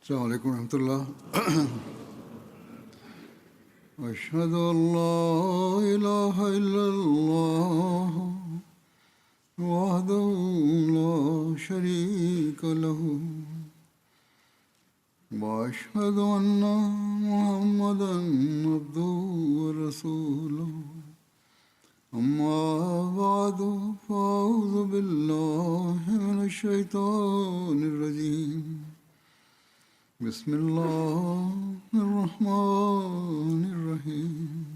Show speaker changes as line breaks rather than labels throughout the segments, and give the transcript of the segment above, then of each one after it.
السلام عليكم ورحمة الله. أشهد أن لا إله إلا الله وحده لا شريك له وأشهد أن محمدا عبده ورسوله أما بعد فأعوذ بالله من الشيطان الرجيم بسم الله الرحمن الرحيم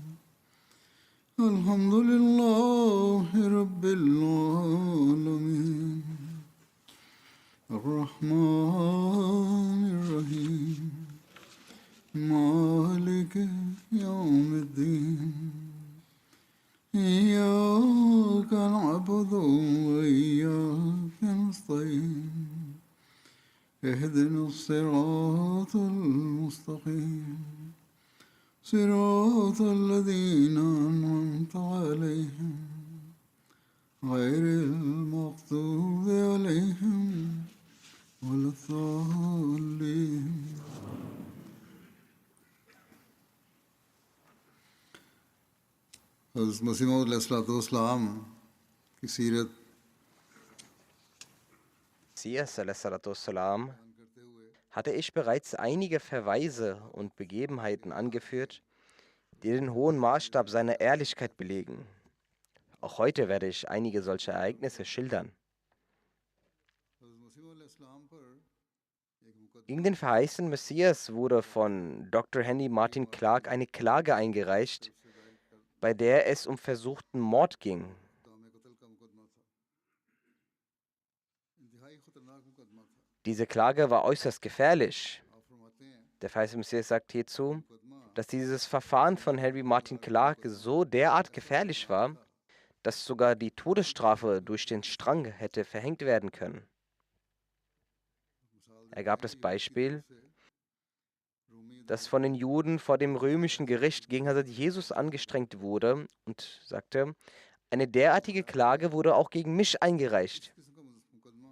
الحمد لله رب العالمين الرحمن الرحيم مالك يوم الدين إياك نعبد وإياك نستعين اهدنا الصراط المستقيم صراط الذين أنعمت عليهم غير المغضوب عليهم ولا الضالين. حضرت مسیح موعود علیہ الصلوۃ والسلام کی سیرت
Messias a.s. hatte ich bereits einige Verweise und Begebenheiten angeführt, die den hohen Maßstab seiner Ehrlichkeit belegen. Auch heute werde ich einige solche Ereignisse schildern. Gegen den verheißenen Messias wurde von Dr. Henry Martin Clark eine Klage eingereicht, bei der es um versuchten Mord ging. Diese Klage war äußerst gefährlich. Der verheißene Messias sagt hierzu, dass dieses Verfahren von Henry Martin Clark so derart gefährlich war, dass sogar die Todesstrafe durch den Strang hätte verhängt werden können. Er gab das Beispiel, dass von den Juden vor dem römischen Gericht gegen Hazrat Jesus angestrengt wurde und sagte, eine derartige Klage wurde auch gegen mich eingereicht.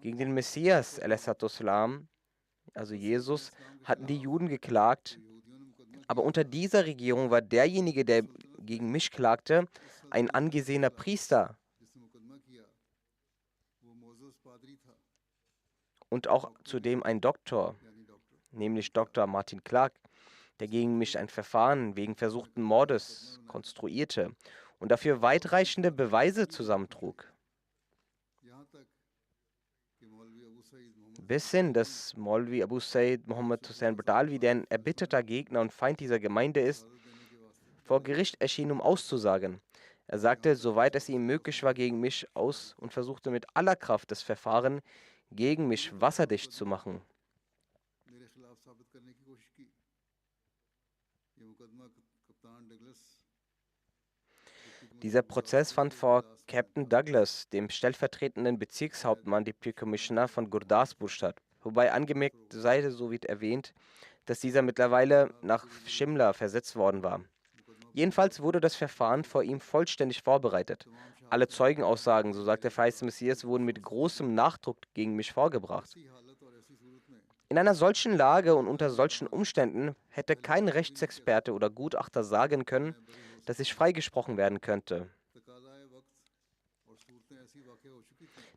Gegen den Messias, also Jesus, hatten die Juden geklagt, aber unter dieser Regierung war derjenige, der gegen mich klagte, ein angesehener Priester und auch zudem ein Doktor, nämlich Dr. Martin Clark, der gegen mich ein Verfahren wegen versuchten Mordes konstruierte und dafür weitreichende Beweise zusammentrug. Bis hin, dass Maulvi Abu Said Muhammad Hussain Badawi, der ein erbitterter Gegner und Feind dieser Gemeinde ist, vor Gericht erschien, um auszusagen. Er sagte, soweit es ihm möglich war, gegen mich aus und versuchte mit aller Kraft das Verfahren gegen mich wasserdicht zu machen. Dieser Prozess fand vor Captain Douglas, dem stellvertretenden Bezirkshauptmann Deputy Commissioner von Gurdaspur statt. Wobei angemerkt sei, so wird erwähnt, dass dieser mittlerweile nach Shimla versetzt worden war. Jedenfalls wurde das Verfahren vor ihm vollständig vorbereitet. Alle Zeugenaussagen, so sagt der verheißene Messias, wurden mit großem Nachdruck gegen mich vorgebracht. In einer solchen Lage und unter solchen Umständen hätte kein Rechtsexperte oder Gutachter sagen können, dass ich freigesprochen werden könnte.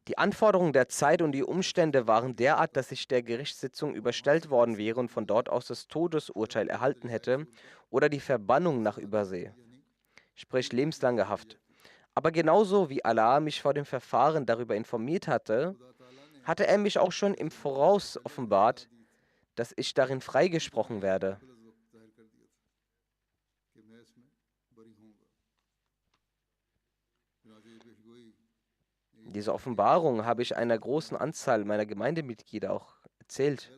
Die Anforderungen der Zeit und die Umstände waren derart, dass ich der Gerichtssitzung überstellt worden wäre und von dort aus das Todesurteil erhalten hätte oder die Verbannung nach Übersee, sprich lebenslange Haft. Aber genauso wie Allah mich vor dem Verfahren darüber informiert hatte, hatte er mich auch schon im Voraus offenbart, dass ich darin freigesprochen werde. Diese Offenbarung habe ich einer großen Anzahl meiner Gemeindemitglieder auch erzählt.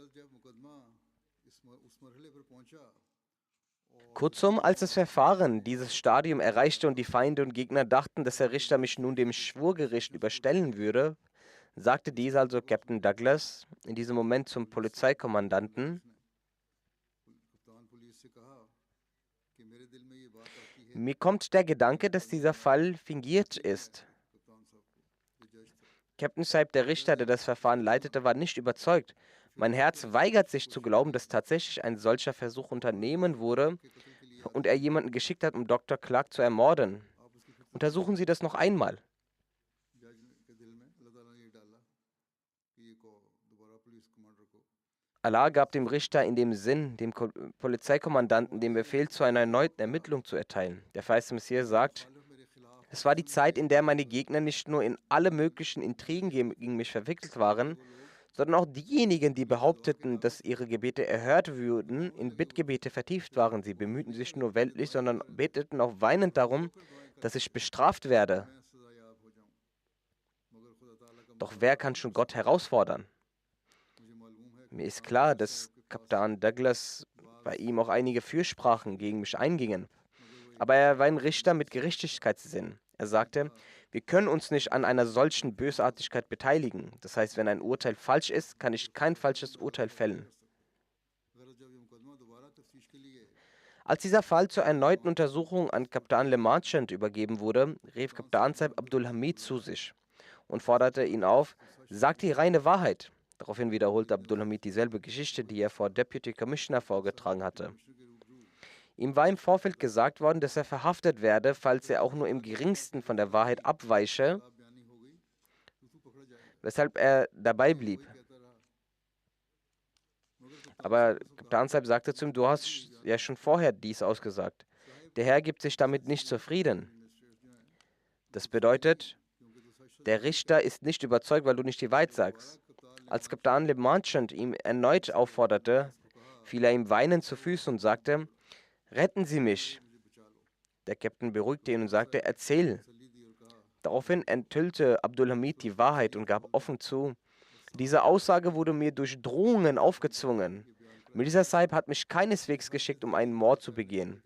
Kurzum, als das Verfahren dieses Stadium erreichte und die Feinde und Gegner dachten, dass der Richter mich nun dem Schwurgericht überstellen würde, sagte dieser, also Captain Douglas, in diesem Moment zum Polizeikommandanten: Mir kommt der Gedanke, dass dieser Fall fingiert ist. Captain Saib, der Richter, der das Verfahren leitete, war nicht überzeugt. Mein Herz weigert sich zu glauben, dass tatsächlich ein solcher Versuch unternommen wurde und er jemanden geschickt hat, um Dr. Clark zu ermorden. Untersuchen Sie das noch einmal. Allah gab dem Richter in dem Sinn, dem Polizeikommandanten, den Befehl zu einer erneuten Ermittlung zu erteilen. Der verheißene Messias sagt, es war die Zeit, in der meine Gegner nicht nur in alle möglichen Intrigen gegen mich verwickelt waren, sondern auch diejenigen, die behaupteten, dass ihre Gebete erhört würden, in Bittgebete vertieft waren. Sie bemühten sich nur weltlich, sondern beteten auch weinend darum, dass ich bestraft werde. Doch wer kann schon Gott herausfordern? Mir ist klar, dass Kapitän Douglas bei ihm auch einige Fürsprachen gegen mich eingingen. Aber er war ein Richter mit Gerechtigkeitssinn. Er sagte, wir können uns nicht an einer solchen Bösartigkeit beteiligen. Das heißt, wenn ein Urteil falsch ist, kann ich kein falsches Urteil fällen. Als dieser Fall zur erneuten Untersuchung an Kapitän Le Marchand übergeben wurde, rief Kapitän Saib Abdul Hamid zu sich und forderte ihn auf, sag die reine Wahrheit. Daraufhin wiederholte Abdul Hamid dieselbe Geschichte, die er vor Deputy Commissioner vorgetragen hatte. Ihm war im Vorfeld gesagt worden, dass er verhaftet werde, falls er auch nur im geringsten von der Wahrheit abweiche, weshalb er dabei blieb. Aber Kapitän Saib sagte zu ihm, du hast ja schon vorher dies ausgesagt. Der Herr gibt sich damit nicht zufrieden. Das bedeutet, der Richter ist nicht überzeugt, weil du nicht die Wahrheit sagst. Als Kapitän Le Marchand ihm erneut aufforderte, fiel er ihm weinend zu Füßen und sagte, retten Sie mich. Der Kapitän beruhigte ihn und sagte, erzähl. Daraufhin enthüllte Abdul Hamid die Wahrheit und gab offen zu, diese Aussage wurde mir durch Drohungen aufgezwungen. Mirza Saib hat mich keineswegs geschickt, um einen Mord zu begehen.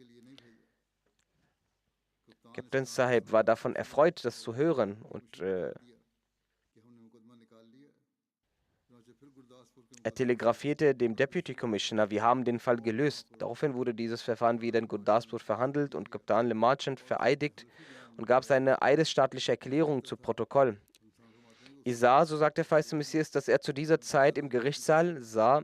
Kapitän Saib war davon erfreut, das zu hören und er telegrafierte dem Deputy Commissioner, wir haben den Fall gelöst. Daraufhin wurde dieses Verfahren wieder in Gurdaspur verhandelt und Kapitän Le Marchand vereidigt und gab seine eidesstattliche Erklärung zu Protokoll. Ich sah, so sagt der verheißene Messias, dass er zu dieser Zeit im Gerichtssaal sah,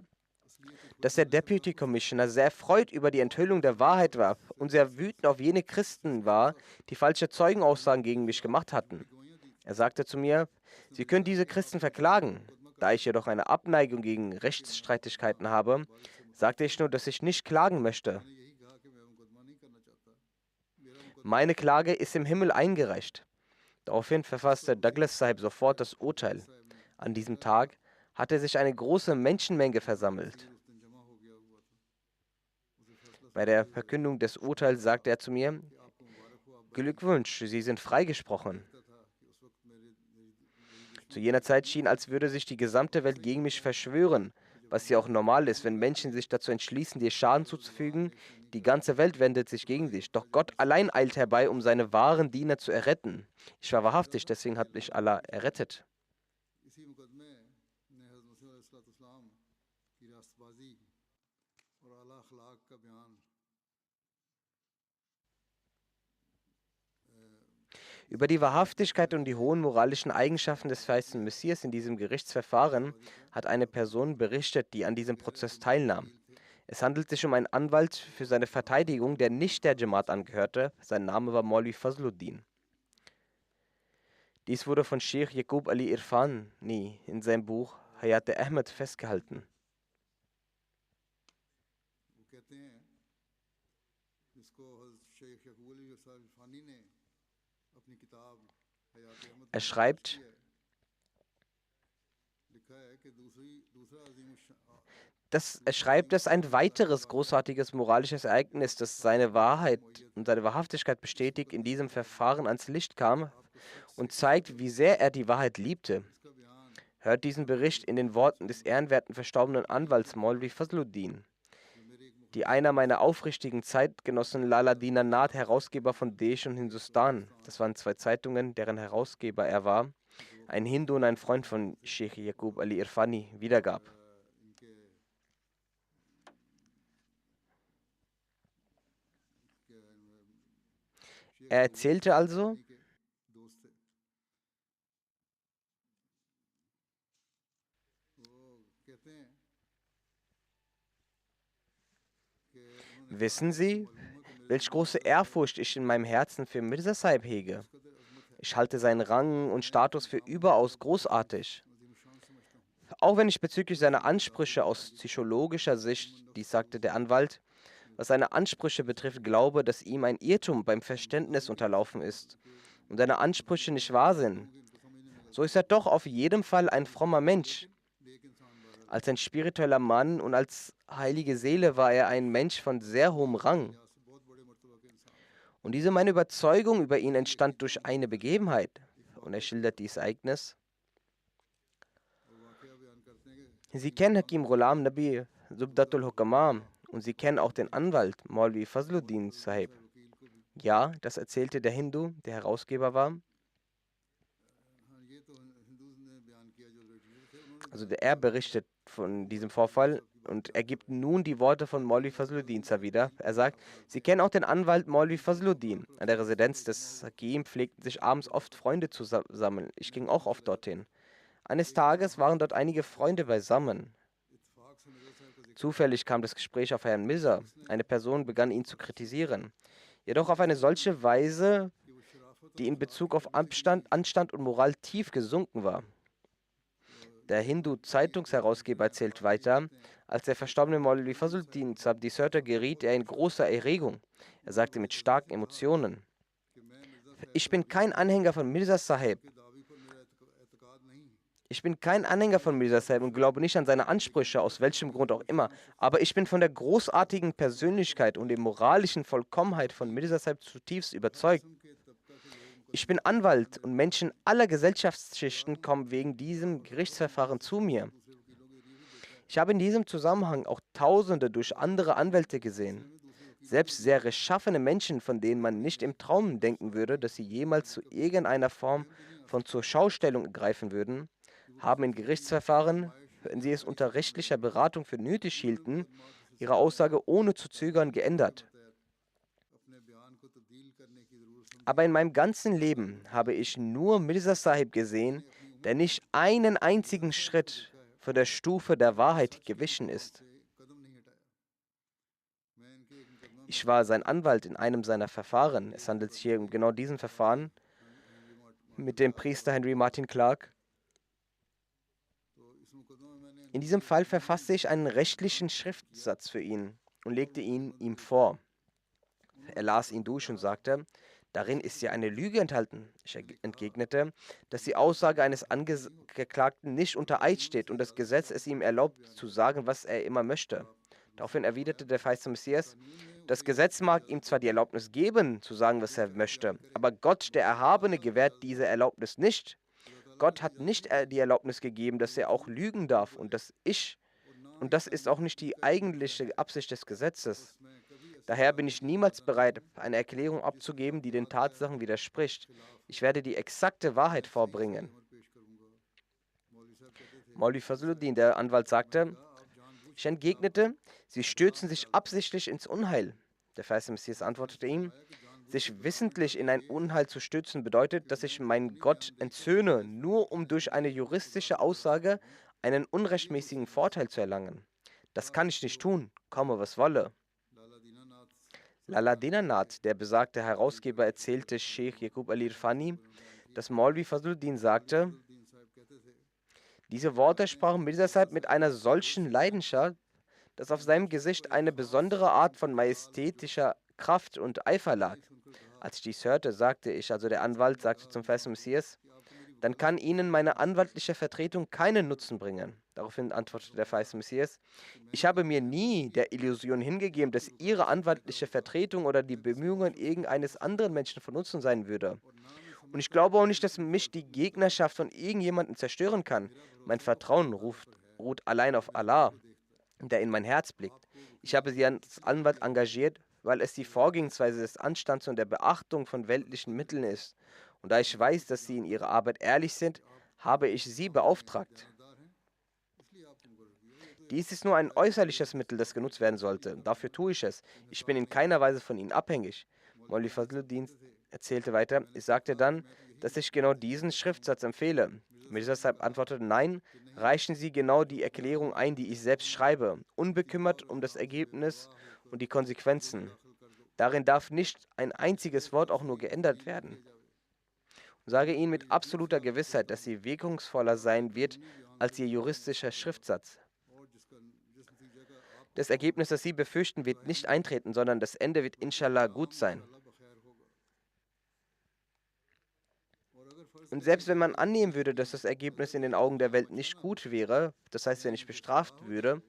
dass der Deputy Commissioner sehr erfreut über die Enthüllung der Wahrheit war und sehr wütend auf jene Christen war, die falsche Zeugenaussagen gegen mich gemacht hatten. Er sagte zu mir, Sie können diese Christen verklagen. Da ich jedoch eine Abneigung gegen Rechtsstreitigkeiten habe, sagte ich nur, dass ich nicht klagen möchte. Meine Klage ist im Himmel eingereicht. Daraufhin verfasste Douglas Saib sofort das Urteil. An diesem Tag hatte sich eine große Menschenmenge versammelt. Bei der Verkündung des Urteils sagte er zu mir, Glückwunsch, Sie sind freigesprochen. Zu jener Zeit schien, als würde sich die gesamte Welt gegen mich verschwören, was ja auch normal ist, wenn Menschen sich dazu entschließen, dir Schaden zuzufügen. Die ganze Welt wendet sich gegen dich. Doch Gott allein eilt herbei, um seine wahren Diener zu erretten. Ich war wahrhaftig, deswegen hat mich Allah errettet. Über die Wahrhaftigkeit und die hohen moralischen Eigenschaften des verheißenen Messias in diesem Gerichtsverfahren hat eine Person berichtet, die an diesem Prozess teilnahm. Es handelt sich um einen Anwalt für seine Verteidigung, der nicht der Jamaat angehörte. Sein Name war Maulvi Fazluddin. Dies wurde von Sheikh Yaqub Ali Irfani in seinem Buch Hayat Ahmed festgehalten. Er schreibt, dass ein weiteres großartiges moralisches Ereignis, das seine Wahrheit und seine Wahrhaftigkeit bestätigt, in diesem Verfahren ans Licht kam und zeigt, wie sehr er die Wahrheit liebte. Hört diesen Bericht in den Worten des ehrenwerten verstorbenen Anwalts Maulvi Fazluddin, die einer meiner aufrichtigen Zeitgenossen Lala Dinanath, Herausgeber von Desh und Hindustan, das waren zwei Zeitungen, deren Herausgeber er war, ein Hindu und ein Freund von Sheikh Yaqub Ali Irfani, wiedergab. Er erzählte also, Wissen Sie, welch große Ehrfurcht ich in meinem Herzen für Mirza Sahib hege? Ich halte seinen Rang und Status für überaus großartig. Auch wenn ich bezüglich seiner Ansprüche aus psychologischer Sicht, dies sagte der Anwalt, was seine Ansprüche betrifft, glaube, dass ihm ein Irrtum beim Verständnis unterlaufen ist und seine Ansprüche nicht wahr sind, so ist er doch auf jeden Fall ein frommer Mensch. Als ein spiritueller Mann und als heilige Seele war er ein Mensch von sehr hohem Rang. Und diese meine Überzeugung über ihn entstand durch eine Begebenheit. Und er schildert dieses Ereignis. Sie kennen Hakim Ghulam Nabi Zubdatul Hukama und Sie kennen auch den Anwalt Maulvi Fazluddin Sahib. Ja, das erzählte der Hindu, der Herausgeber war. Also er berichtet von diesem Vorfall und er gibt nun die Worte von Maulvi Fazluddin wieder. Er sagt, Sie kennen auch den Anwalt Maulvi Fazluddin. An der Residenz des Hakim pflegten sich abends oft Freunde zu sammeln. Ich ging auch oft dorthin. Eines Tages waren dort einige Freunde beisammen. Zufällig kam das Gespräch auf Herrn Mirza. Eine Person begann ihn zu kritisieren. Jedoch auf eine solche Weise, die in Bezug auf Anstand und Moral tief gesunken war. Der Hindu-Zeitungsherausgeber erzählt weiter, als der verstorbene Maulvi Fazluddin Sahib dies hörte, geriet er in großer Erregung. Er sagte mit starken Emotionen, ich bin kein Anhänger von Mirza Sahib. Ich bin kein Anhänger von Mirza Sahib und glaube nicht an seine Ansprüche, aus welchem Grund auch immer. Aber ich bin von der großartigen Persönlichkeit und der moralischen Vollkommenheit von Mirza Sahib zutiefst überzeugt. Ich bin Anwalt und Menschen aller Gesellschaftsschichten kommen wegen diesem Gerichtsverfahren zu mir. Ich habe in diesem Zusammenhang auch Tausende durch andere Anwälte gesehen. Selbst sehr rechtschaffene Menschen, von denen man nicht im Traum denken würde, dass sie jemals zu irgendeiner Form von Zurschaustellung greifen würden, haben in Gerichtsverfahren, wenn sie es unter rechtlicher Beratung für nötig hielten, ihre Aussage ohne zu zögern geändert. Aber in meinem ganzen Leben habe ich nur Mirza Sahib gesehen, der nicht einen einzigen Schritt von der Stufe der Wahrheit gewichen ist. Ich war sein Anwalt in einem seiner Verfahren. Es handelt sich hier um genau diesen Verfahren mit dem Priester Henry Martin Clark. In diesem Fall verfasste ich einen rechtlichen Schriftsatz für ihn und legte ihn ihm vor. Er las ihn durch und sagte, darin ist ja eine Lüge enthalten. Ich entgegnete, dass die Aussage eines Angeklagten nicht unter Eid steht und das Gesetz es ihm erlaubt, zu sagen, was er immer möchte. Daraufhin erwiderte der feiste Messias, das Gesetz mag ihm zwar die Erlaubnis geben, zu sagen, was er möchte, aber Gott, der Erhabene, gewährt diese Erlaubnis nicht. Gott hat nicht die Erlaubnis gegeben, dass er auch lügen darf und das ist auch nicht die eigentliche Absicht des Gesetzes. Daher bin ich niemals bereit, eine Erklärung abzugeben, die den Tatsachen widerspricht. Ich werde die exakte Wahrheit vorbringen. Maulvi Fazluddin, der Anwalt, sagte, ich entgegnete, Sie stürzen sich absichtlich ins Unheil. Der feiste Messias antwortete ihm, sich wissentlich in ein Unheil zu stürzen bedeutet, dass ich meinen Gott entzöhne, nur um durch eine juristische Aussage einen unrechtmäßigen Vorteil zu erlangen. Das kann ich nicht tun, komme was wolle. Lala Dinanath, der besagte Herausgeber, erzählte Sheikh Yaqub Ali Irfani, dass Maulvi Fazluddin sagte, diese Worte sprach Mirza Sahib mit einer solchen Leidenschaft, dass auf seinem Gesicht eine besondere Art von majestätischer Kraft und Eifer lag. Als ich dies hörte, sagte ich, also der Anwalt sagte zum feisten Messias, dann kann Ihnen meine anwaltliche Vertretung keinen Nutzen bringen. Daraufhin antwortete der feiste Messias, ich habe mir nie der Illusion hingegeben, dass Ihre anwaltliche Vertretung oder die Bemühungen irgendeines anderen Menschen von Nutzen sein würde. Und ich glaube auch nicht, dass mich die Gegnerschaft von irgendjemandem zerstören kann. Mein Vertrauen ruht allein auf Allah, der in mein Herz blickt. Ich habe sie als Anwalt engagiert, weil es die Vorgehensweise des Anstands und der Beachtung von weltlichen Mitteln ist. Und da ich weiß, dass sie in ihrer Arbeit ehrlich sind, habe ich sie beauftragt. Dies ist nur ein äußerliches Mittel, das genutzt werden sollte. Dafür tue ich es. Ich bin in keiner Weise von ihnen abhängig. Maulvi Fazluddin erzählte weiter, ich sagte dann, dass ich genau diesen Schriftsatz empfehle. Mirza Sahib antwortete, nein, reichen Sie genau die Erklärung ein, die ich selbst schreibe, unbekümmert um das Ergebnis und die Konsequenzen. Darin darf nicht ein einziges Wort auch nur geändert werden. Und sage Ihnen mit absoluter Gewissheit, dass sie wirkungsvoller sein wird als Ihr juristischer Schriftsatz. Das Ergebnis, das Sie befürchten, wird nicht eintreten, sondern das Ende wird inshallah gut sein. Und selbst wenn man annehmen würde, dass das Ergebnis in den Augen der Welt nicht gut wäre, das heißt, wenn ich bestraft würde,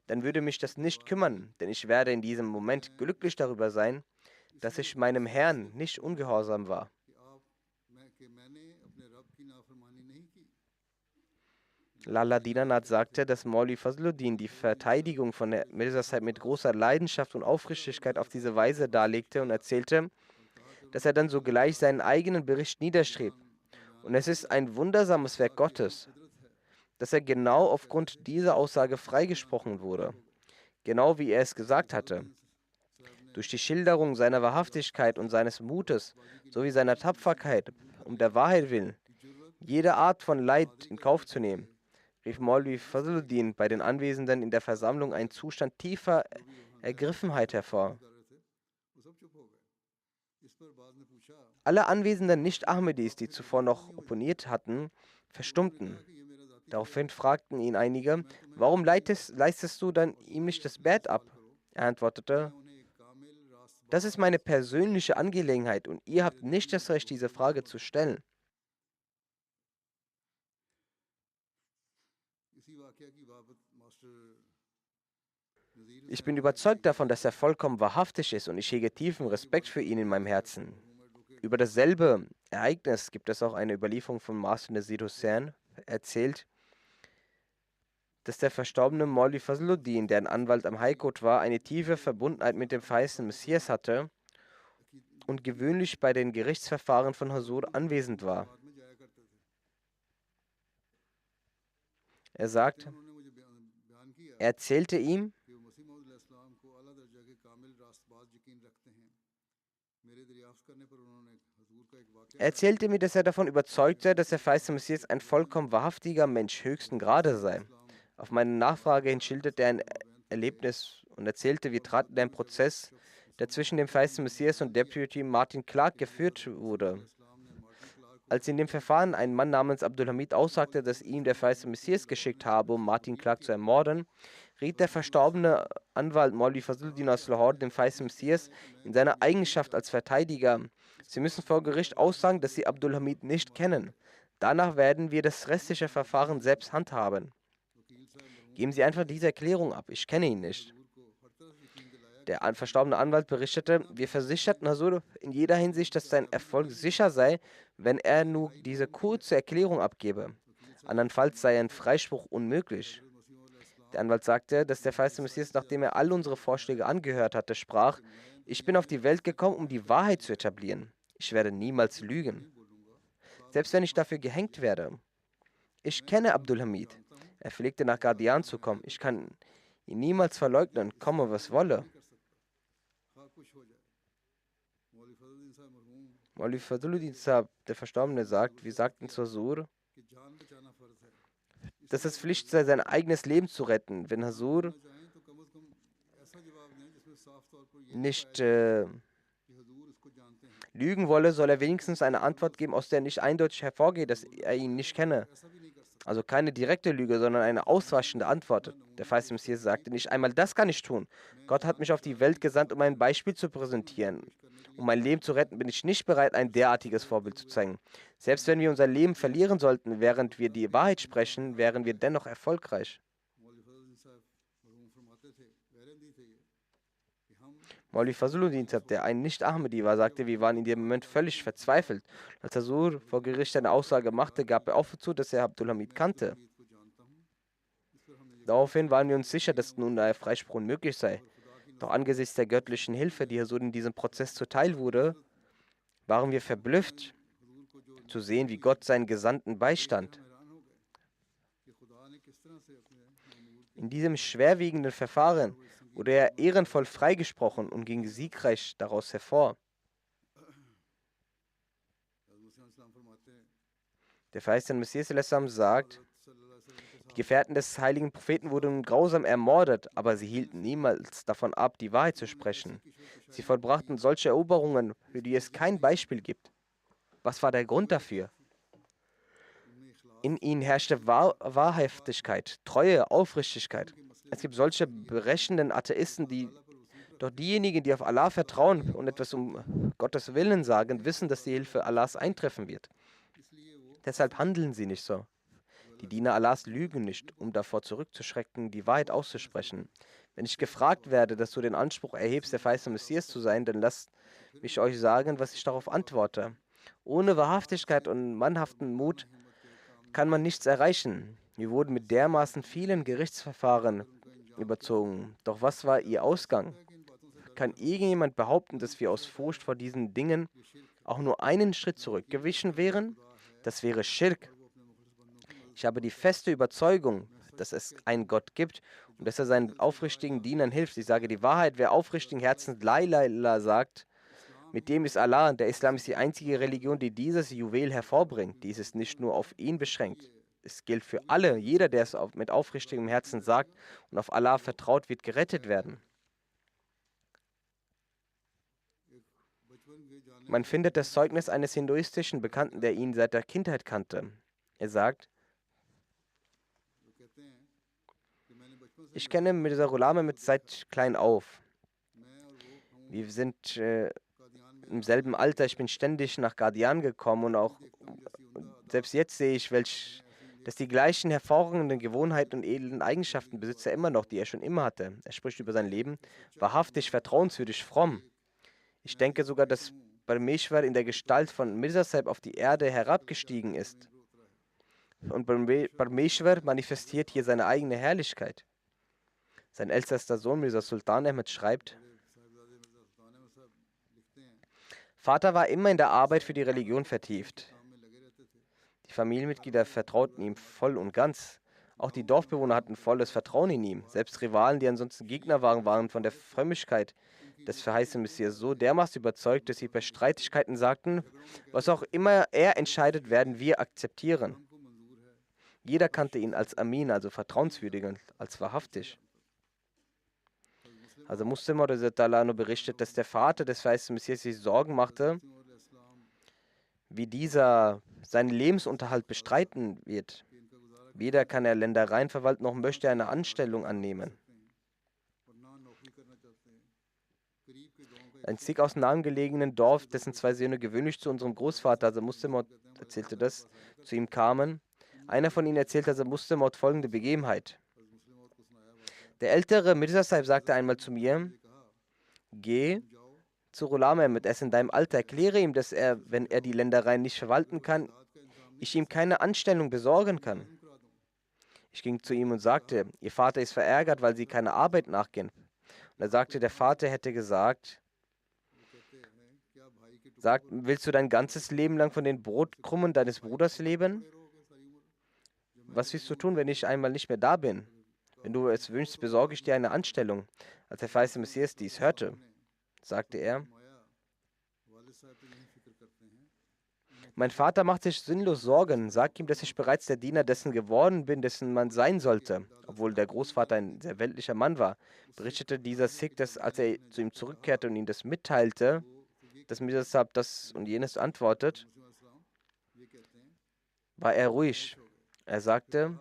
dann würde mich das nicht kümmern, denn ich werde in diesem Moment glücklich darüber sein, dass ich meinem Herrn nicht ungehorsam war. Lala Dinanath sagte, dass Maulvi Fazluddin die Verteidigung von der Mirza Sahib mit großer Leidenschaft und Aufrichtigkeit auf diese Weise darlegte und erzählte, dass er dann sogleich seinen eigenen Bericht niederschrieb. Und es ist ein wundersames Werk Gottes, dass er genau aufgrund dieser Aussage freigesprochen wurde, genau wie er es gesagt hatte. Durch die Schilderung seiner Wahrhaftigkeit und seines Mutes sowie seiner Tapferkeit, um der Wahrheit willen, jede Art von Leid in Kauf zu nehmen, rief Maulvi Fazluddin bei den Anwesenden in der Versammlung einen Zustand tiefer Ergriffenheit hervor. Alle anwesenden Nicht-Ahmedis, die zuvor noch opponiert hatten, verstummten. Daraufhin fragten ihn einige, warum leistest du dann ihm nicht das Bett ab? Er antwortete, das ist meine persönliche Angelegenheit und ihr habt nicht das Recht, diese Frage zu stellen. Ich bin überzeugt davon, dass er vollkommen wahrhaftig ist und ich hege tiefen Respekt für ihn in meinem Herzen. Über dasselbe Ereignis gibt es auch eine Überlieferung von Master Nazir Hussain, erzählt, dass der verstorbene Maulvi Fazluddin, der ein Anwalt am High Court war, eine tiefe Verbundenheit mit dem verheißenen Messias hatte und gewöhnlich bei den Gerichtsverfahren von Huzur anwesend war. Er sagt, er erzählte ihm, mir, dass er davon überzeugt sei, dass der verheißene Messias ein vollkommen wahrhaftiger Mensch höchsten Grades sei. Auf meine Nachfrage hin schilderte er ein Erlebnis und erzählte, wir traten in einen Prozess, der zwischen dem verheißenen Messias und Deputy Martin Clark geführt wurde. Als in dem Verfahren ein Mann namens Abdulhamid aussagte, dass ihm der verheißene Messias geschickt habe, um Martin Clark zu ermorden, riet der verstorbene Anwalt Maulvi Fazluddin aus Lahore dem verheißenen Messias in seiner Eigenschaft als Verteidiger: Sie müssen vor Gericht aussagen, dass Sie Abdulhamid nicht kennen. Danach werden wir das restliche Verfahren selbst handhaben. Geben Sie einfach diese Erklärung ab. Ich kenne ihn nicht. Der verstorbene Anwalt berichtete, wir versicherten Huzur in jeder Hinsicht, dass sein Erfolg sicher sei, wenn er nur diese kurze Erklärung abgebe. Andernfalls sei ein Freispruch unmöglich. Der Anwalt sagte, dass der verheißene Messias, nachdem er all unsere Vorschläge angehört hatte, sprach, ich bin auf die Welt gekommen, um die Wahrheit zu etablieren. Ich werde niemals lügen. Selbst wenn ich dafür gehängt werde. Ich kenne Abdulhamid. Er pflegte nach Guardian zu kommen. Ich kann ihn niemals verleugnen, komme was wolle. Maulvi Fazluddin Sahib, der Verstorbene, sagt, wir sagten zur Huzur, dass es Pflicht sei, sein eigenes Leben zu retten. Wenn Huzur nicht lügen wolle, soll er wenigstens eine Antwort geben, aus der nicht eindeutig hervorgeht, dass er ihn nicht kenne. Also keine direkte Lüge, sondern eine auswaschende Antwort. Der verheißene Messias sagte, nicht einmal das kann ich tun. Gott hat mich auf die Welt gesandt, um ein Beispiel zu präsentieren. Um mein Leben zu retten, bin ich nicht bereit, ein derartiges Vorbild zu zeigen. Selbst wenn wir unser Leben verlieren sollten, während wir die Wahrheit sprechen, wären wir dennoch erfolgreich. Maulvi Fazluddin, der ein Nicht-Ahmadi war, sagte, wir waren in dem Moment völlig verzweifelt. Als Huzur vor Gericht eine Aussage machte, gab er offen zu, dass er Abdulhamid kannte. Daraufhin waren wir uns sicher, dass nun ein Freispruch möglich sei. Doch angesichts der göttlichen Hilfe, die Huzur in diesem Prozess zuteil wurde, waren wir verblüfft zu sehen, wie Gott seinen Gesandten beistand. In diesem schwerwiegenden Verfahren wurde er ehrenvoll freigesprochen und ging siegreich daraus hervor. Der verheißene Messias ﷺ sagt, die Gefährten des heiligen Propheten wurden grausam ermordet, aber sie hielten niemals davon ab, die Wahrheit zu sprechen. Sie vollbrachten solche Eroberungen, für die es kein Beispiel gibt. Was war der Grund dafür? In ihnen herrschte Wahrhaftigkeit, Treue, Aufrichtigkeit. Es gibt solche berechenden Atheisten, doch diejenigen, die auf Allah vertrauen und etwas um Gottes Willen sagen, wissen, dass die Hilfe Allahs eintreffen wird. Deshalb handeln sie nicht so. Die Diener Allahs lügen nicht, um davor zurückzuschrecken, die Wahrheit auszusprechen. Wenn ich gefragt werde, dass du den Anspruch erhebst, der verheißene Messias zu sein, dann lasst mich euch sagen, was ich darauf antworte. Ohne Wahrhaftigkeit und mannhaften Mut kann man nichts erreichen. Wir wurden mit dermaßen vielen Gerichtsverfahren überzogen. Doch was war ihr Ausgang? Kann irgendjemand behaupten, dass wir aus Furcht vor diesen Dingen auch nur einen Schritt zurückgewichen wären? Das wäre Schirk. Ich habe die feste Überzeugung, dass es einen Gott gibt und dass er seinen aufrichtigen Dienern hilft. Ich sage die Wahrheit, wer aufrichtigen Herzens La ilaha illallah sagt, mit dem ist Allah. Der Islam ist die einzige Religion, die dieses Juwel hervorbringt. Dies ist nicht nur auf ihn beschränkt. Es gilt für alle. Jeder, der es mit aufrichtigem Herzen sagt und auf Allah vertraut, wird gerettet werden. Man findet das Zeugnis eines hinduistischen Bekannten, der ihn seit der Kindheit kannte. Er sagt, ich kenne Mirza Ghulam Ahmad seit klein auf. Wir sind im selben Alter. Ich bin ständig nach Qadian gekommen und auch selbst jetzt sehe ich, dass die gleichen hervorragenden Gewohnheiten und edlen Eigenschaften besitzt er immer noch, die er schon immer hatte. Er spricht über sein Leben, wahrhaftig, vertrauenswürdig, fromm. Ich denke sogar, dass Parmeshwar in der Gestalt von Mirza Sahib auf die Erde herabgestiegen ist. Und Parmeshwar manifestiert hier seine eigene Herrlichkeit. Sein ältester Sohn Mirza Sultan Ahmed schreibt, Vater war immer in der Arbeit für die Religion vertieft. Die Familienmitglieder vertrauten ihm voll und ganz. Auch die Dorfbewohner hatten volles Vertrauen in ihm. Selbst Rivalen, die ansonsten Gegner waren, waren von der Frömmigkeit des verheißenen Messias so dermaßen überzeugt, dass sie bei Streitigkeiten sagten, was auch immer er entscheidet, werden wir akzeptieren. Jeder kannte ihn als Amin, also vertrauenswürdig und als wahrhaftig. Also Muslim berichtet, dass der Vater des verheißenen Messias sich Sorgen machte, wie dieser seinen Lebensunterhalt bestreiten wird. Weder kann er Ländereien verwalten, noch möchte er eine Anstellung annehmen. Ein Sikh aus einem nahegelegenen Dorf, dessen zwei Söhne gewöhnlich zu unserem Großvater, also Muslim, erzählte das, zu ihm kamen. Einer von ihnen erzählte also Muslim folgende Begebenheit. Der ältere Mirza Sahib sagte einmal zu mir, geh zu Ghulam Ahmad, er ist in deinem Alter, erkläre ihm, dass er, wenn er die Ländereien nicht verwalten kann, ich ihm keine Anstellung besorgen kann. Ich ging zu ihm und sagte, Ihr Vater ist verärgert, weil Sie keine Arbeit nachgehen. Und er sagte, der Vater hätte gesagt, willst du dein ganzes Leben lang von den Brotkrumen deines Bruders leben? Was willst du tun, wenn ich einmal nicht mehr da bin? Wenn du es wünschst, besorge ich dir eine Anstellung. Als der verheißene Messias dies hörte, sagte er, mein Vater macht sich sinnlos Sorgen. Sag ihm, dass ich bereits der Diener dessen geworden bin, dessen man sein sollte. Obwohl der Großvater ein sehr weltlicher Mann war, berichtete dieser Sikh, dass als er zu ihm zurückkehrte und ihm das mitteilte, dass Mirza Sahib das und jenes antwortet, war er ruhig. Er sagte,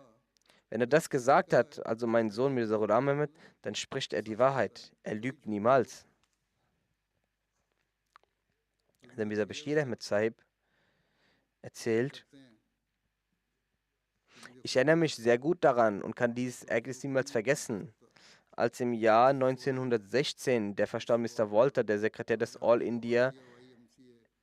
wenn er das gesagt hat, also mein Sohn Mirza Ghulam Ahmad, dann spricht er die Wahrheit. Er lügt niemals. Der Mirza Bashir Ahmad Sahib erzählt, ich erinnere mich sehr gut daran und kann dieses Ereignis niemals vergessen, als im Jahr 1916 der verstorbene Mr. Walter, der Sekretär des All India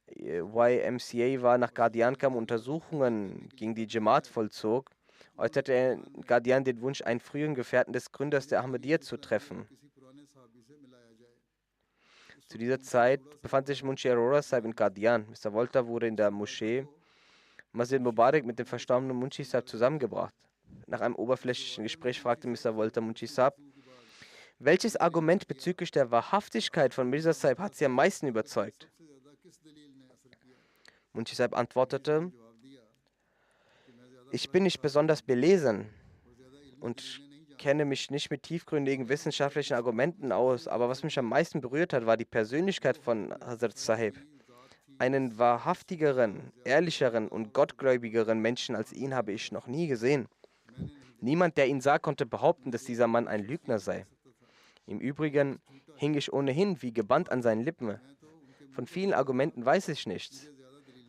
YMCA war, nach Qadian kam und Untersuchungen gegen die Jamaat vollzog, äußerte er in Qadian den Wunsch, einen früheren Gefährten des Gründers der Ahmadiyya zu treffen. Zu dieser Zeit befand sich Munshi Arora Sahib in Qadian. Mr. Walter wurde in der Moschee Masjid Mubarak mit dem verstorbenen Munshi Sahib zusammengebracht. Nach einem oberflächlichen Gespräch fragte Mr. Walter Munshi Sahib, welches Argument bezüglich der Wahrhaftigkeit von Mirza Sahib hat Sie am meisten überzeugt? Munshi Sahib antwortete, Ich bin nicht besonders belesen und kenne mich nicht mit tiefgründigen wissenschaftlichen Argumenten aus, aber was mich am meisten berührt hat, war die Persönlichkeit von Hazrat Sahib. Einen wahrhaftigeren, ehrlicheren und gottgläubigeren Menschen als ihn habe ich noch nie gesehen. Niemand, der ihn sah, konnte behaupten, dass dieser Mann ein Lügner sei. Im Übrigen hing ich ohnehin wie gebannt an seinen Lippen. Von vielen Argumenten weiß ich nichts.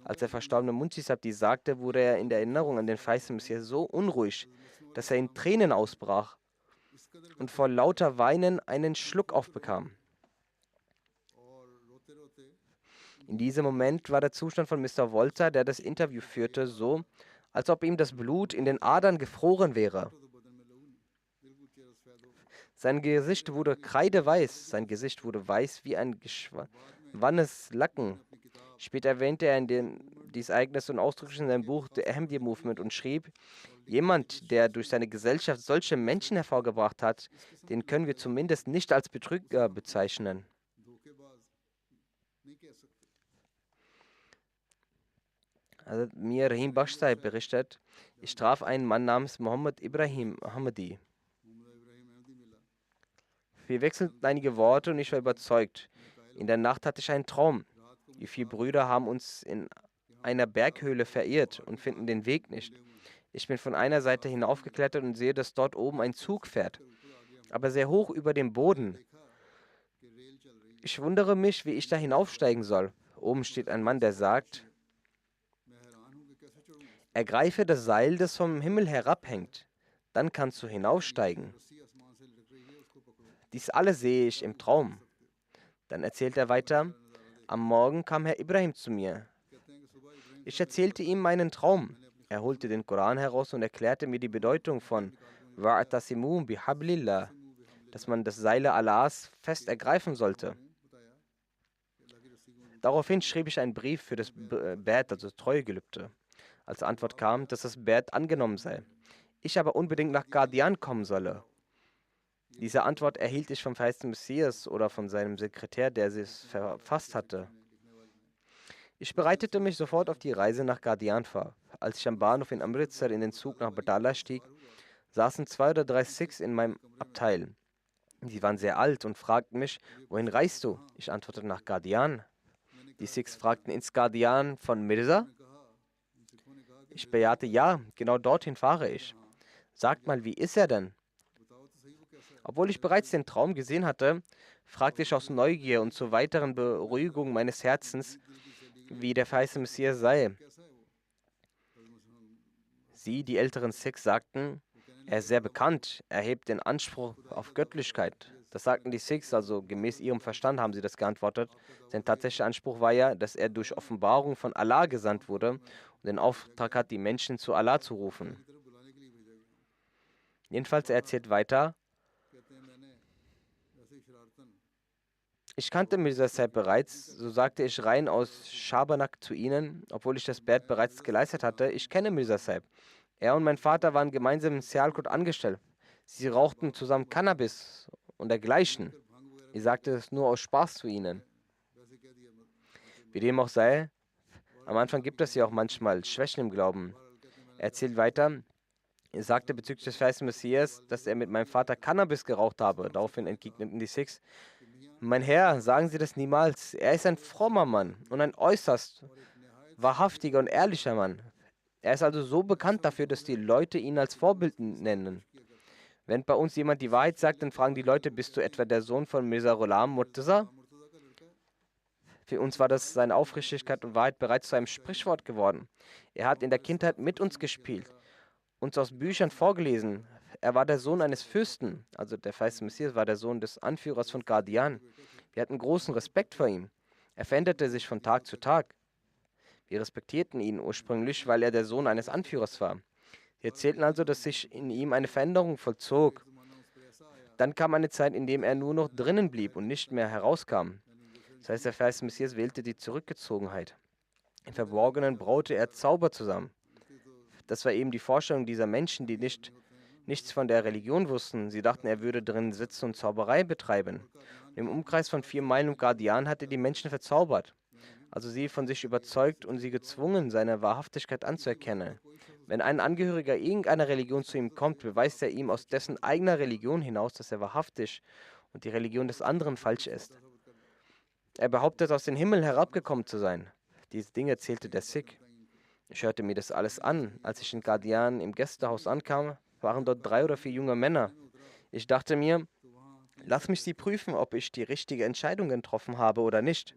Als der verstorbene Munshi Sabdi sagte, wurde er in der Erinnerung an den Feisten Messias so unruhig, dass er in Tränen ausbrach und vor lauter Weinen einen Schluck aufbekam. In diesem Moment war der Zustand von Mr. Volta, der das Interview führte, so, als ob ihm das Blut in den Adern gefroren wäre. Sein Gesicht wurde kreideweiß, sein Gesicht wurde weiß wie ein geschwommenes Lacken. Später erwähnte er dieses Ereignis und ausdrücklich in seinem Buch The Ahmadiyya Movement und schrieb, jemand, der durch seine Gesellschaft solche Menschen hervorgebracht hat, den können wir zumindest nicht als Betrüger bezeichnen. Also mir Rahim Baksh Sahib berichtet, ich traf einen Mann namens Mohammed Ibrahim Ahmadi. Wir wechselten einige Worte und ich war überzeugt. In der Nacht hatte ich einen Traum. Die 4 Brüder haben uns in einer Berghöhle verirrt und finden den Weg nicht. Ich bin von einer Seite hinaufgeklettert und sehe, dass dort oben ein Zug fährt, aber sehr hoch über dem Boden. Ich wundere mich, wie ich da hinaufsteigen soll. Oben steht ein Mann, der sagt, ergreife das Seil, das vom Himmel herabhängt. Dann kannst du hinaufsteigen. Dies alles sehe ich im Traum. Dann erzählt er weiter, am Morgen kam Herr Ibrahim zu mir. Ich erzählte ihm meinen Traum. Er holte den Koran heraus und erklärte mir die Bedeutung von Wa'tasimu bihablillah, dass man das Seil Allahs fest ergreifen sollte. Daraufhin schrieb ich einen Brief für das Bad, also Treuegelübde. Als Antwort kam, dass das Bad angenommen sei. Ich aber unbedingt nach Qadian kommen solle. Diese Antwort erhielt ich vom verheißten Messias oder von seinem Sekretär, der sie verfasst hatte. Ich bereitete mich sofort auf die Reise nach Qadian vor. Als ich am Bahnhof in Amritsar in den Zug nach Batala stieg, saßen 2 oder 3 Sikhs in meinem Abteil. Sie waren sehr alt und fragten mich, wohin reist du? Ich antwortete nach Qadian. Die Sikhs fragten, ins Qadian von Mirza? Ich bejahte, ja, genau dorthin fahre ich. Sagt mal, wie ist er denn? Obwohl ich bereits den Traum gesehen hatte, fragte ich aus Neugier und zur weiteren Beruhigung meines Herzens, wie der verheißene Messias sei. Sie, die älteren Sikhs, sagten, er ist sehr bekannt, er hebt den Anspruch auf Göttlichkeit. Das sagten die Sikhs, also gemäß ihrem Verstand haben sie das geantwortet. Sein tatsächlicher Anspruch war ja, dass er durch Offenbarung von Allah gesandt wurde und den Auftrag hat, die Menschen zu Allah zu rufen. Jedenfalls, er erzählt weiter, ich kannte Mirza Sahib bereits, so sagte ich rein aus Schabernack zu ihnen, obwohl ich das Bad bereits geleistet hatte. Ich kenne Mirza Sahib. Er und mein Vater waren gemeinsam in Sialkot angestellt. Sie rauchten zusammen Cannabis und dergleichen. Ich sagte es nur aus Spaß zu ihnen. Wie dem auch sei, am Anfang gibt es ja auch manchmal Schwächen im Glauben. Er erzählt weiter, er sagte bezüglich des verheißten Messias, dass er mit meinem Vater Cannabis geraucht habe. Daraufhin entgegneten die Sikhs, mein Herr, sagen Sie das niemals. Er ist ein frommer Mann und ein äußerst wahrhaftiger und ehrlicher Mann. Er ist also so bekannt dafür, dass die Leute ihn als Vorbild nennen. Wenn bei uns jemand die Wahrheit sagt, dann fragen die Leute, bist du etwa der Sohn von Mirza Ghulam Murtaza? Für uns war das seine Aufrichtigkeit und Wahrheit bereits zu einem Sprichwort geworden. Er hat in der Kindheit mit uns gespielt, uns aus Büchern vorgelesen. Er war der Sohn eines Fürsten, also der verheißene Messias war der Sohn des Anführers von Qadian. Wir hatten großen Respekt vor ihm. Er veränderte sich von Tag zu Tag. Wir respektierten ihn ursprünglich, weil er der Sohn eines Anführers war. Sie erzählten also, dass sich in ihm eine Veränderung vollzog. Dann kam eine Zeit, in der er nur noch drinnen blieb und nicht mehr herauskam. Das heißt, der verheißene Messias wählte die Zurückgezogenheit. Im Verborgenen braute er Zauber zusammen. Das war eben die Vorstellung dieser Menschen, die nichts von der Religion wussten. Sie dachten, er würde drin sitzen und Zauberei betreiben. Und im Umkreis von 4 Meilen um Qadian hat er die Menschen verzaubert. Also sie von sich überzeugt und sie gezwungen, seine Wahrhaftigkeit anzuerkennen. Wenn ein Angehöriger irgendeiner Religion zu ihm kommt, beweist er ihm aus dessen eigener Religion hinaus, dass er wahrhaftig und die Religion des anderen falsch ist. Er behauptet, aus dem Himmel herabgekommen zu sein. Diese Dinge erzählte der Sikh. Ich hörte mir das alles an. Als ich in Qadian im Gästehaus ankam, waren dort 3 oder 4 junge Männer. Ich dachte mir, lass mich sie prüfen, ob ich die richtige Entscheidung getroffen habe oder nicht.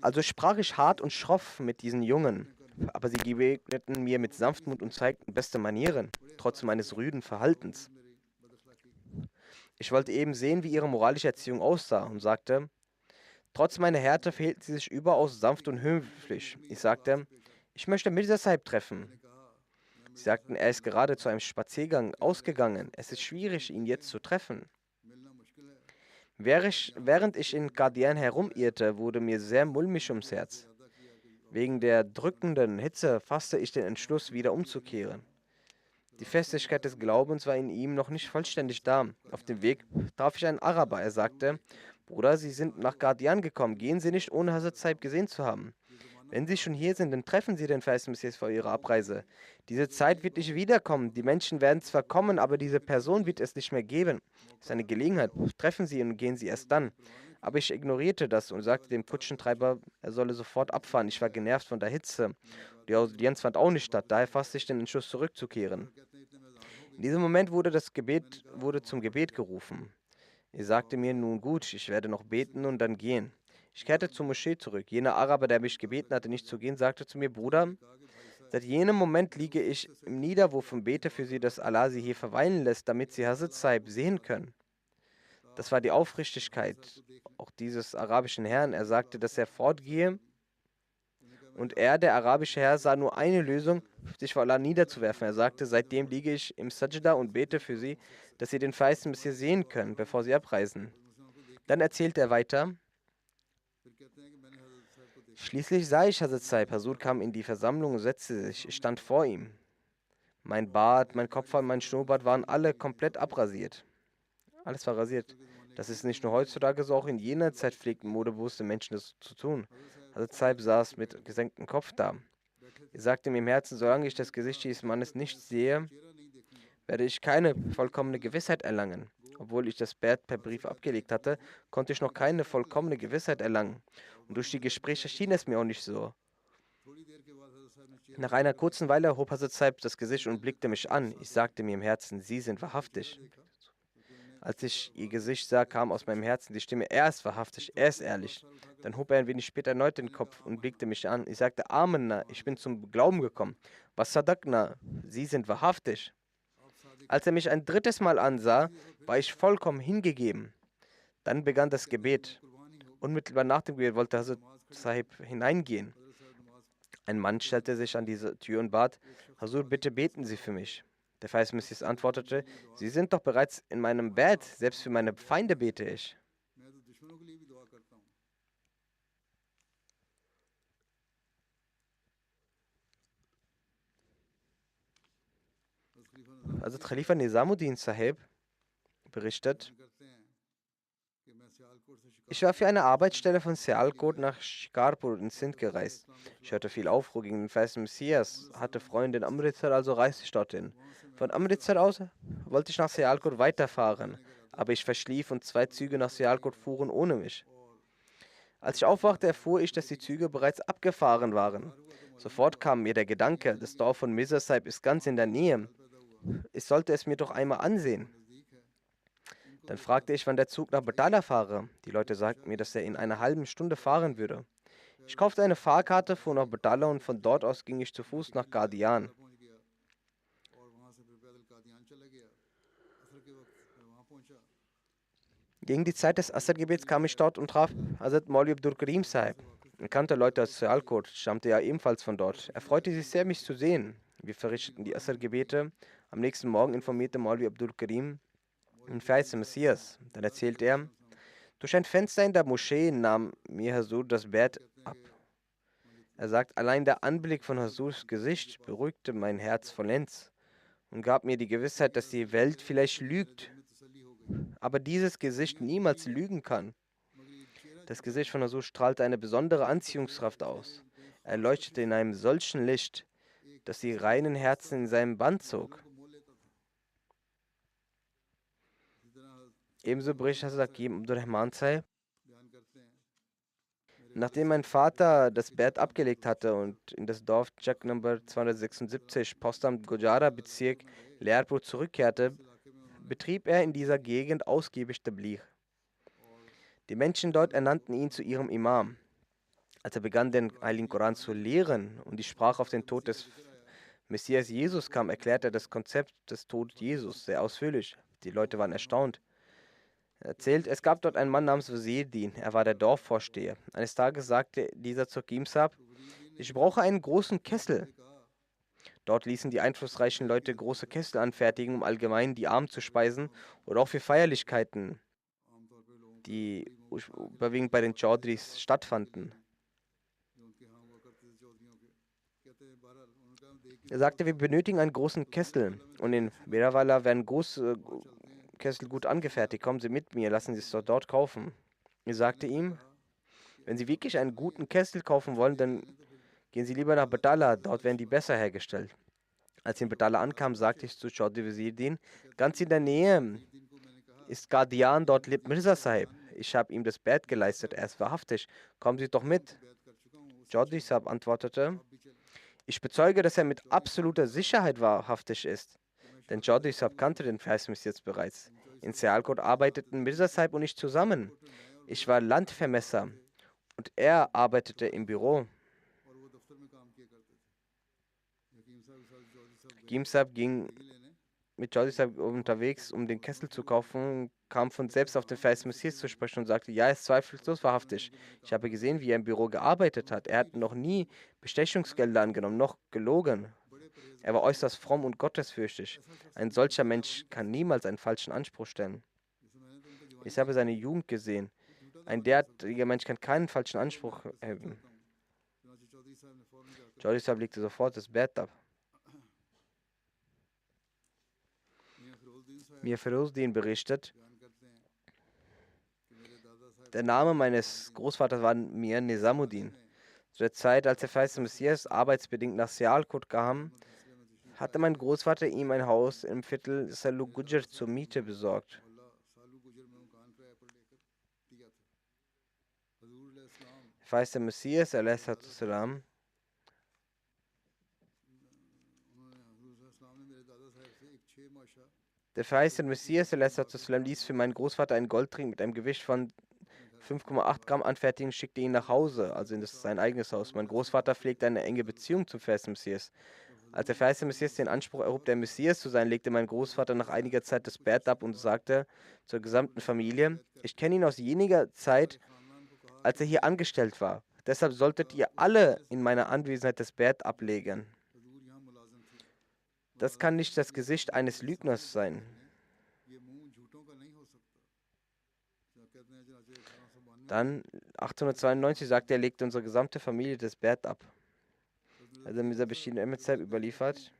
Also sprach ich hart und schroff mit diesen Jungen, aber sie begegneten mir mit Sanftmut und zeigten beste Manieren, trotz meines rüden Verhaltens. Ich wollte eben sehen, wie ihre moralische Erziehung aussah und sagte, trotz meiner Härte verhielten sie sich überaus sanft und höflich. Ich sagte, ich möchte Mirza Sahib treffen. Sie sagten, er ist gerade zu einem Spaziergang ausgegangen. Es ist schwierig, ihn jetzt zu treffen. Während ich in Qadian herumirrte, wurde mir sehr mulmig ums Herz. Wegen der drückenden Hitze fasste ich den Entschluss, wieder umzukehren. Die Festigkeit des Glaubens war in ihm noch nicht vollständig da. Auf dem Weg traf ich einen Araber. Er sagte, Bruder, Sie sind nach Qadian gekommen. Gehen Sie nicht, ohne Hazrat Sahib gesehen zu haben. Wenn Sie schon hier sind, dann treffen Sie den verheißenen Messias vor Ihrer Abreise. Diese Zeit wird nicht wiederkommen. Die Menschen werden zwar kommen, aber diese Person wird es nicht mehr geben. Es ist eine Gelegenheit. Treffen Sie ihn und gehen Sie erst dann. Aber ich ignorierte das und sagte dem Kutschentreiber, er solle sofort abfahren. Ich war genervt von der Hitze. Die Audienz fand auch nicht statt. Daher fasste ich den Entschluss, zurückzukehren. In diesem Moment wurde zum Gebet gerufen. Ich sagte mir, nun gut, ich werde noch beten und dann gehen. Ich kehrte zur Moschee zurück. Jener Araber, der mich gebeten hatte, nicht zu gehen, sagte zu mir, Bruder, seit jenem Moment liege ich im Niederwurf und bete für sie, dass Allah sie hier verweilen lässt, damit sie Hazrat Sahib sehen können. Das war die Aufrichtigkeit auch dieses arabischen Herrn. Er sagte, dass er fortgehe und er, der arabische Herr, sah nur eine Lösung, sich vor Allah niederzuwerfen. Er sagte, seitdem liege ich im Sajda und bete für sie, dass sie den verheißenen Messias sehen können, bevor sie abreisen. Dann erzählte er weiter, schließlich sah ich Hazrat Sahib. Hazur kam in die Versammlung und setzte sich. Ich stand vor ihm. Mein Bart, mein Kopfhaar und mein Schnurrbart waren alle komplett abrasiert. Alles war rasiert. Das ist nicht nur heutzutage so, auch in jener Zeit pflegten modebewusste Menschen das zu tun. Hazrat Sahib saß mit gesenktem Kopf da. Er sagte mir im Herzen, solange ich das Gesicht dieses Mannes nicht sehe, werde ich keine vollkommene Gewissheit erlangen. Obwohl ich das Bett per Brief abgelegt hatte, konnte ich noch keine vollkommene Gewissheit erlangen. Und durch die Gespräche schien es mir auch nicht so. Nach einer kurzen Weile erhob Hazrat Sahib das Gesicht und blickte mich an. Ich sagte mir im Herzen, Sie sind wahrhaftig. Als ich ihr Gesicht sah, kam aus meinem Herzen die Stimme, er ist wahrhaftig, er ist ehrlich. Dann hob er ein wenig später erneut den Kopf und blickte mich an. Ich sagte, Amen, ich bin zum Glauben gekommen. Was Sadaqna, Sie sind wahrhaftig. Als er mich ein drittes Mal ansah, war ich vollkommen hingegeben. Dann begann das Gebet. Unmittelbar nach dem Gebet wollte Hazrat Sahib hineingehen. Ein Mann stellte sich an diese Tür und bat, Hazur, bitte beten Sie für mich. Der verheißene Messias antwortete, Sie sind doch bereits in meinem Bett, selbst für meine Feinde bete ich. Also Khalifa Nizamuddin Sahib berichtet, ich war für eine Arbeitsstelle von Sialkot nach Shikarpur in Sindh gereist. Ich hörte viel Aufruhr gegen den verheißenen Messias, hatte Freunde in Amritsar, also reiste ich dorthin. Von Amritsar aus wollte ich nach Sialkot weiterfahren, aber ich verschlief und 2 Züge nach Sialkot fuhren ohne mich. Als ich aufwachte, erfuhr ich, dass die Züge bereits abgefahren waren. Sofort kam mir der Gedanke, das Dorf von Mirza Sahib ist ganz in der Nähe. Ich sollte es mir doch einmal ansehen. Dann fragte ich, wann der Zug nach Batala fahre. Die Leute sagten mir, dass er in einer halben Stunde fahren würde. Ich kaufte eine Fahrkarte, fuhr nach Batala und von dort aus ging ich zu Fuß nach Qadian. Gegen die Zeit des Asr-Gebets kam ich dort und traf Hazrat Maulvi Abdul Karim Sahib. Er kannte Leute aus Sialkot, stammte ja ebenfalls von dort. Er freute sich sehr, mich zu sehen. Wir verrichteten die Asr-Gebete. Am nächsten Morgen informierte Maulvi Abdul Karim den verheißenen Messias. Dann erzählte er, durch ein Fenster in der Moschee nahm mir Hazur das Bett ab. Er sagt, allein der Anblick von Hazurs Gesicht beruhigte mein Herz vollends und gab mir die Gewissheit, dass die Welt vielleicht lügt, aber dieses Gesicht niemals lügen kann. Das Gesicht von Huzur strahlte eine besondere Anziehungskraft aus. Er leuchtete in einem solchen Licht, das die reinen Herzen in seinem Band zog. Ebenso berichtet Hazrat Hakim Abdurrahman Sahib: Nachdem mein Vater das Bett abgelegt hatte und in das Dorf Chak Nummer 276, Postamt Gojara Bezirk, Lehrpur zurückkehrte, betrieb er in dieser Gegend ausgiebig Tabligh. Die Menschen dort ernannten ihn zu ihrem Imam. Als er begann, den Heiligen Koran zu lehren und die Sprache auf den Tod des Messias Jesus kam, erklärte er das Konzept des Todes Jesus sehr ausführlich. Die Leute waren erstaunt. Er erzählt, es gab dort einen Mann namens Wasirdin, er war der Dorfvorsteher. Eines Tages sagte dieser zu Hakim Sahib: Ich brauche einen großen Kessel. Dort ließen die einflussreichen Leute große Kessel anfertigen, um allgemein die Armen zu speisen oder auch für Feierlichkeiten, die überwiegend bei den Chaudhrys stattfanden. Er sagte, wir benötigen einen großen Kessel und in Veerawala werden große Kessel gut angefertigt. Kommen Sie mit mir, lassen Sie es dort kaufen. Ich sagte ihm, wenn Sie wirklich einen guten Kessel kaufen wollen, dann gehen Sie lieber nach Batala, dort werden die besser hergestellt. Als ich in Batala ankam, sagte ich zu Chaudhry Wasiruddin, ganz in der Nähe ist Qadian, dort lebt Mirza Sahib. Ich habe ihm das Bett geleistet, er ist wahrhaftig. Kommen Sie doch mit. Chaudhry Sahib antwortete, ich bezeuge, dass er mit absoluter Sicherheit wahrhaftig ist. Denn Chaudhry Sahib kannte den Vers jetzt bereits. In Sialkot arbeiteten Mirza Sahib und ich zusammen. Ich war Landvermesser und er arbeitete im Büro. Hakim Sahib ging mit Chaudhry Sahib unterwegs, um den Kessel zu kaufen, kam von selbst auf den Vers Messias zu sprechen und sagte, ja, er ist zweifellos wahrhaftig. Ich habe gesehen, wie er im Büro gearbeitet hat. Er hat noch nie Bestechungsgelder angenommen, noch gelogen. Er war äußerst fromm und gottesfürchtig. Ein solcher Mensch kann niemals einen falschen Anspruch stellen. Ich habe seine Jugend gesehen. Ein derartiger Mensch kann keinen falschen Anspruch erheben. Chaudhry Sahib legte sofort das Bett ab. Mir Ferozdin berichtet, der Name meines Großvaters war Mir Nizamuddin. Zu der Zeit, als der Feist Messias arbeitsbedingt nach Sialkot kam, hatte mein Großvater ihm ein Haus im Viertel Salu Gujar zur Miete besorgt. Der Feist Messias salam, der Feist Messias salam ließ für meinen Großvater einen Goldring mit einem Gewicht von 5,8 Gramm anfertigen, schickte ihn nach Hause, also in sein eigenes Haus. Mein Großvater pflegte eine enge Beziehung zum Feist Messias. Als der verheißene Messias den Anspruch erhob, der Messias zu sein, legte mein Großvater nach einiger Zeit das Bett ab und sagte zur gesamten Familie, ich kenne ihn aus jeniger Zeit, als er hier angestellt war. Deshalb solltet ihr alle in meiner Anwesenheit das Bett ablegen. Das kann nicht das Gesicht eines Lügners sein. Dann 1892 sagte er, legte unsere gesamte Familie das Bett ab. Also Mirza Bashir Ahmed Sahib überliefert.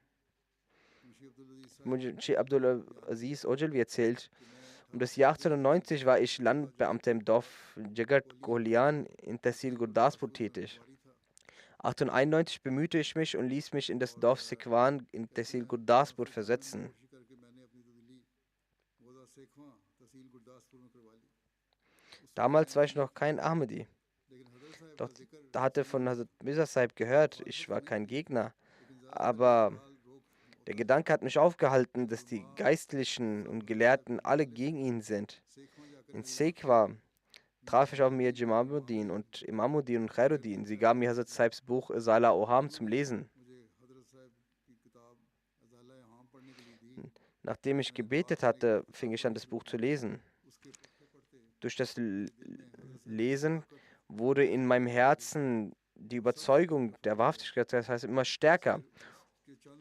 Munshi Abdul Aziz Ojalvi erzählt, um das Jahr 1890 war ich Landbeamter im Dorf Jagat Kohlian in Tehsil Gurdaspur tätig. 1891 bemühte ich mich und ließ mich in das Dorf Sikwan in Tehsil Gurdaspur versetzen. Damals war ich noch kein Ahmadi. Doch da hatte von Hazrat Mirza Sahib gehört, ich war kein Gegner. Aber der Gedanke hat mich aufgehalten, dass die Geistlichen und Gelehrten alle gegen ihn sind. In Sekwa traf ich auf mir Jamaluddin und Imamuddin und Khairuddin. Sie gaben mir Hazrat Sahibs Buch Sala Oham zum Lesen. Nachdem ich gebetet hatte, fing ich an, das Buch zu lesen. Durch das Lesen wurde in meinem Herzen die Überzeugung der Wahrhaftigkeit, das heißt immer stärker.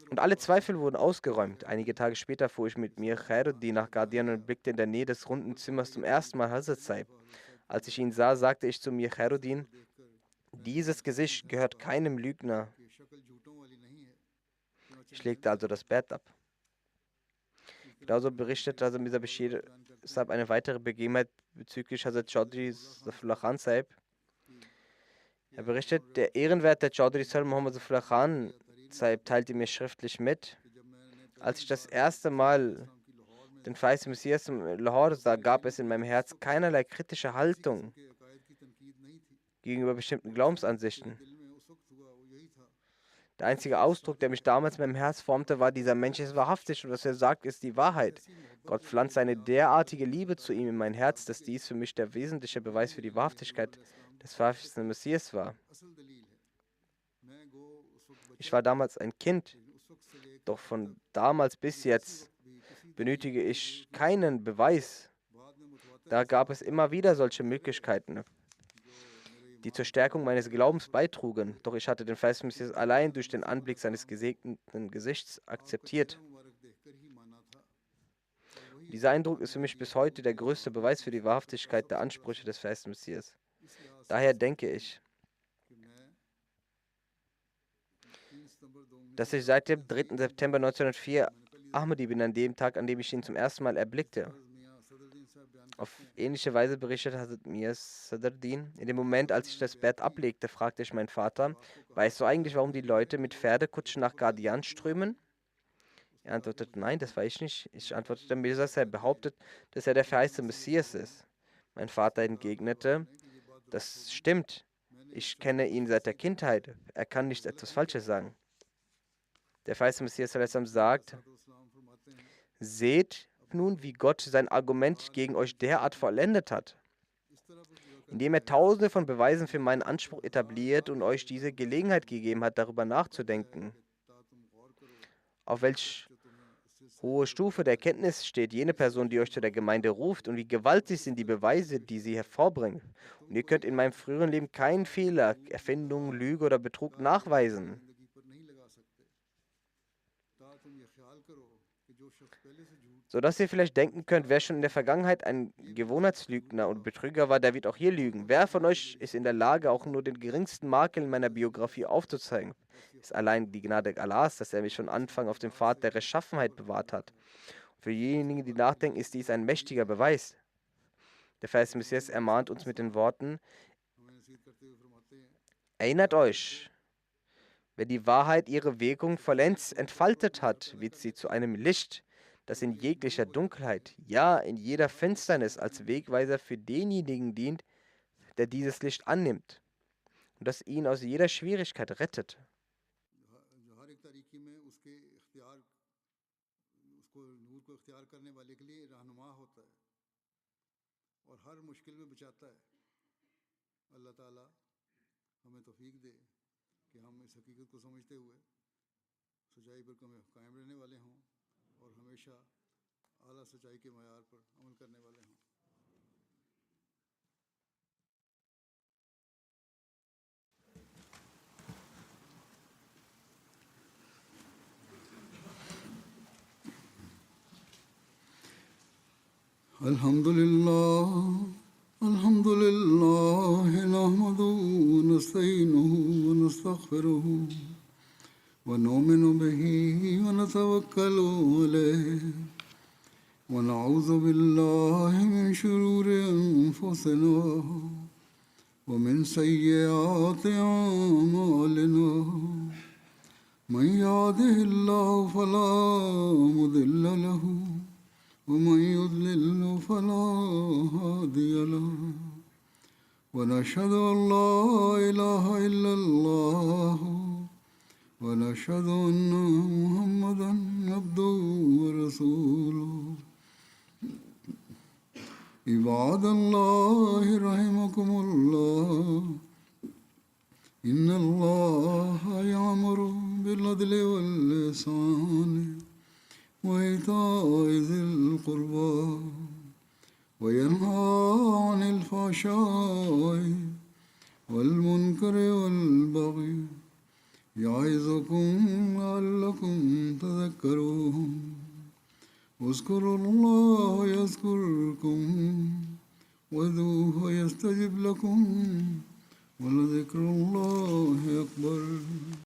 Und alle Zweifel wurden ausgeräumt. Einige Tage später fuhr ich mit mir Khairuddin nach Qadian und blickte in der Nähe des runden Zimmers zum ersten Mal Hazrat Sahib. Als ich ihn sah, sagte ich zu mir Khairuddin, dieses Gesicht gehört keinem Lügner. Ich legte also das Bett ab. Genauso berichtet also Mirza Bashir Sahib eine weitere Begebenheit bezüglich Hazrat Chaudhry Zafrullah Khan Sahib. Er berichtet, der ehrenwerte Chaudhry Sir Muhammad Zafrullah Khan Sahib teilte mir schriftlich mit, als ich das erste Mal den Feist Messias in Lahore sah, gab es in meinem Herz keinerlei kritische Haltung gegenüber bestimmten Glaubensansichten. Der einzige Ausdruck, der mich damals in meinem Herz formte, war: dieser Mensch ist wahrhaftig und was er sagt, ist die Wahrheit. Gott pflanzt eine derartige Liebe zu ihm in mein Herz, dass dies für mich der wesentliche Beweis für die Wahrhaftigkeit des verheißenen Messias war. Ich war damals ein Kind, doch von damals bis jetzt benötige ich keinen Beweis. Da gab es immer wieder solche Möglichkeiten, die zur Stärkung meines Glaubens beitrugen. Doch ich hatte den verheißenen Messias allein durch den Anblick seines gesegneten Gesichts akzeptiert. Dieser Eindruck ist für mich bis heute der größte Beweis für die Wahrhaftigkeit der Ansprüche des verheißenen Messias. Daher denke ich, dass ich seit dem 3. September 1904 Ahmadi bin, an dem Tag, an dem ich ihn zum ersten Mal erblickte. Auf ähnliche Weise berichtet Hazrat Mir Sadruddin: In dem Moment, als ich das Bett ablegte, fragte ich meinen Vater: Weißt du eigentlich, warum die Leute mit Pferdekutschen nach Qadian strömen? Er antwortete: Nein, das weiß ich nicht. Ich antwortete: Mirza Sahib behauptet, dass er der verheißene Messias ist. Mein Vater entgegnete: Das stimmt. Ich kenne ihn seit der Kindheit. Er kann nicht etwas Falsches sagen. Der verheißene Messias sagt: Seht nun, wie Gott sein Argument gegen euch derart vollendet hat, indem er tausende von Beweisen für meinen Anspruch etabliert und euch diese Gelegenheit gegeben hat, darüber nachzudenken. Auf welch hohe Stufe der Erkenntnis steht jene Person, die euch zu der Gemeinde ruft, und wie gewaltig sind die Beweise, die sie hervorbringen. Und ihr könnt in meinem früheren Leben keinen Fehler, Erfindung, Lüge oder Betrug nachweisen. Sodass ihr vielleicht denken könnt, wer schon in der Vergangenheit ein Gewohnheitslügner und Betrüger war, der wird auch hier lügen. Wer von euch ist in der Lage, auch nur den geringsten Makel in meiner Biografie aufzuzeigen? Ist allein die Gnade Allahs, dass er mich von Anfang auf dem Pfad der Rechtschaffenheit bewahrt hat. Für diejenigen, die nachdenken, ist dies ein mächtiger Beweis. Der verheißene Messias ermahnt uns mit den Worten: Erinnert euch, wenn die Wahrheit ihre Wirkung vollends entfaltet hat, wird sie zu einem Licht, das in jeglicher Dunkelheit, ja in jeder Finsternis als Wegweiser für denjenigen dient, der dieses Licht annimmt und das ihn aus jeder Schwierigkeit rettet.
Alhamdulillah, alhamdulillah, nahmaduhu wa nasta'inuhu wa nastaghfiruhu wa nu'minu bihi wa natawakkalu alayhi wa na'udhu billahi min shururi anfusina wa min sayyiati a'malina. Man yahdihillahu fala mudilla lahu ومن يضلل فلا هادي له ونشهد أن لا إله إلا الله ونشهد أن محمدا عبده ورسوله عباد الله رحمكم الله إن الله يأمر بالعدل والإحسان وإيتاء ذي القربى وينهى عن الفحشاء والمنكر والبغي يعظكم لعلكم تذكرون اذكروا الله يذكركم وادعوه يستجب لكم ولذكر الله أكبر.